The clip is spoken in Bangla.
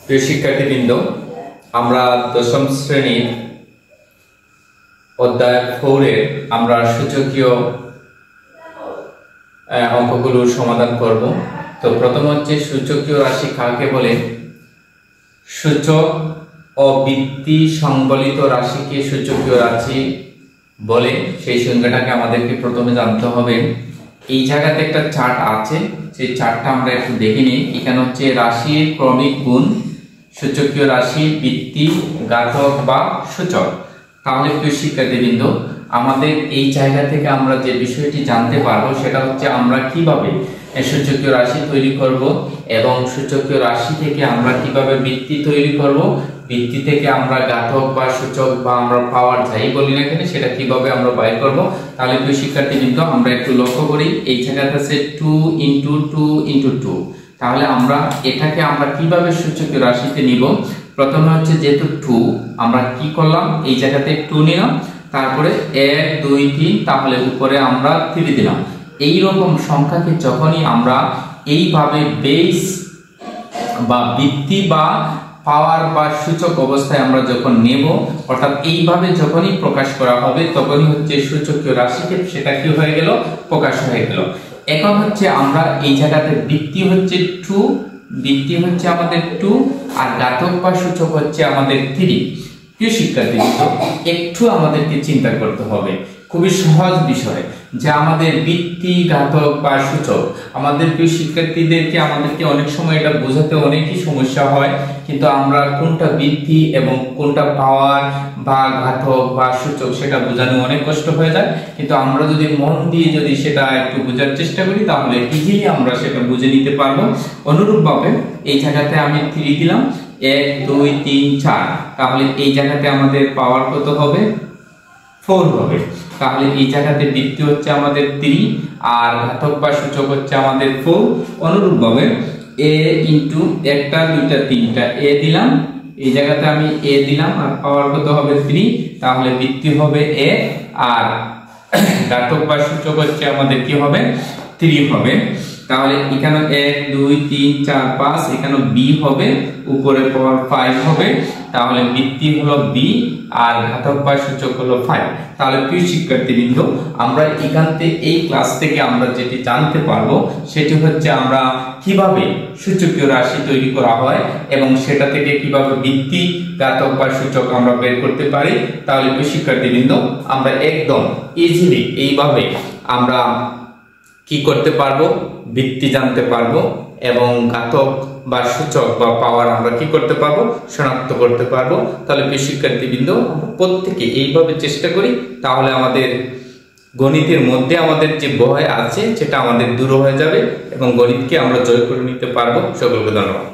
প্রিয় শিক্ষার্থীবৃন্দ, আমরা দশম শ্রেণীর অধ্যায় 4 এর আমরা সূচকীয় অঙ্কগুলোর সমাধান করব। তো প্রথম হচ্ছে সূচকীয় রাশি কাকে বলে। সূচক ও বৃত্তি সংবলিত রাশিকে সূচকীয় রাশি বলে। সেই সংজ্ঞাটাকে আমাদেরকে প্রথমে জানতে হবে। এই জায়গাতে একটা চার্ট আছে, সেই চার্টটা আমরা একটু দেখে নিই। এখানে হচ্ছে রাশির ক্রমিক গুণ, সূচকীয় রাশি, বৃত্তি, ঘাতক বা সূচক। তাহলে প্রিয় শিক্ষার্থীবৃন্দ, আমাদের এই জায়গা থেকে আমরা যে বিষয়টি জানতে পারবো সেটা হচ্ছে আমরা কিভাবে সূচকীয় রাশি তৈরি করব এবং সূচকীয় রাশি থেকে আমরা কিভাবে বৃত্তি তৈরি করব, বৃত্তি থেকে আমরা ঘাতক বা সূচক বা আমরা পাওয়ার যাই বলি না কেন সেটা কিভাবে আমরা বাইর করব। তাহলে প্রিয় শিক্ষার্থীবৃন্দ, আমরা একটু লক্ষ্য করি। এই জায়গাটা আছে 2 × 2 × 2। তাহলে আমরা এটাকে আমরা কিভাবে সূচকীয় রাশিতে নিব। প্রথমে হচ্ছে যেহেতু 2, আমরা কি করলাম, এই জায়গাতে 2 নিলাম, তারপরে 1 2 3, তাহলে উপরে আমরা 3 দিলাম। এই রকম সংখ্যাকে যখনই আমরা এইভাবে বেস বা বৃত্তি বা পাওয়ার বা সূচক অবস্থায় আমরা যখন নেব, অর্থাৎ এইভাবে যখনই প্রকাশ করা হবে তখনই হচ্ছে সূচকীয় রাশিকে সেটা কি হয়ে গেল, প্রকাশ হয়ে গেল। এখন হচ্ছে আমরা এই জায়গাতে বৃত্তি হচ্ছে 2, বৃত্তি হচ্ছে আমাদের 2, আর ঘাতক বা সূচক হচ্ছে আমাদের 3। প্রিয় শিক্ষার্থীবৃন্দ, একটু আমাদেরকে চিন্তা করতে হবে। খুবই সহজ বিষয় যে আমাদের বৃত্তি, ঘাতক বা সূচক, আমাদের প্রিয় শিক্ষার্থীদেরকে আমাদেরকে অনেক সময় এটা বোঝাতে অনেকই সমস্যা হয়। কিন্তু আমরা কোনটা বৃত্তি এবং কোনটা পাওয়ার বা ঘাতক বা সূচক সেটা বোঝানো অনেক কষ্ট হয়ে যায়। কিন্তু আমরা যদি মন দিয়ে যদি সেটা একটু বোঝার চেষ্টা করি তাহলে ইজিলি আমরা সেটা বুঝে নিতে পারবো। অনুরূপভাবে এই জায়গাতে আমি 3 দিলাম, 1 2 3 4, তাহলে এই জায়গাতে আমাদের পাওয়ার কত হবে, 4 হবে। তাহলে এই জায়গাতে বৃত্তি হচ্ছে আমাদের 3 আর ঘাতক বা সূচক হচ্ছে আমাদের 4। অনুরূপভাবে a ইনটু 1 টা 2 টা 3 টা a দিলাম, এই জায়গাতে আমি a দিলাম আর পাওয়ার কত হবে 3, তাহলে বৃত্তি হবে a আর ঘাতক বা সূচক হচ্ছে আমাদের কি হবে, 3 হবে। তাহলে এখানে 1 2 3 4 5, এখানে b হবে, উপরে পাওয়ার 5 হবে। তাহলে বৃত্তি হলো b আর ঘাতক বা সূচক হলো 5। তাহলে প্রিয় শিক্ষার্থীবৃন্দ, আমরা এখান থেকে এই ক্লাস থেকে আমরা যেটি জানতে পারবো সেটি হচ্ছে আমরা কিভাবে সূচকীয় রাশি তৈরি করা হয় এবং সেটা থেকে কিভাবে বৃত্তি, ঘাতক বা সূচক আমরা বের করতে পারি। তাহলে প্রিয় শিক্ষার্থীবৃন্দ, আমরা একদম ইজিলি এইভাবে আমরা কি করতে পারবো, বৃত্তি জানতে পারবো এবং ঘাতক বা সূচক বা পাওয়ার আমরা কি করতে পারবো, শনাক্ত করতে পারবো। তাহলে প্রিয় শিক্ষার্থীবৃন্দ, প্রত্যেকে এইভাবে চেষ্টা করি, তাহলে আমাদের গণিতের মধ্যে আমাদের যে ভয় আছে সেটা আমাদের দূর হয়ে যাবে এবং গণিতকে আমরা জয় করে নিতে পারবো। সকলকে ধন্যবাদ।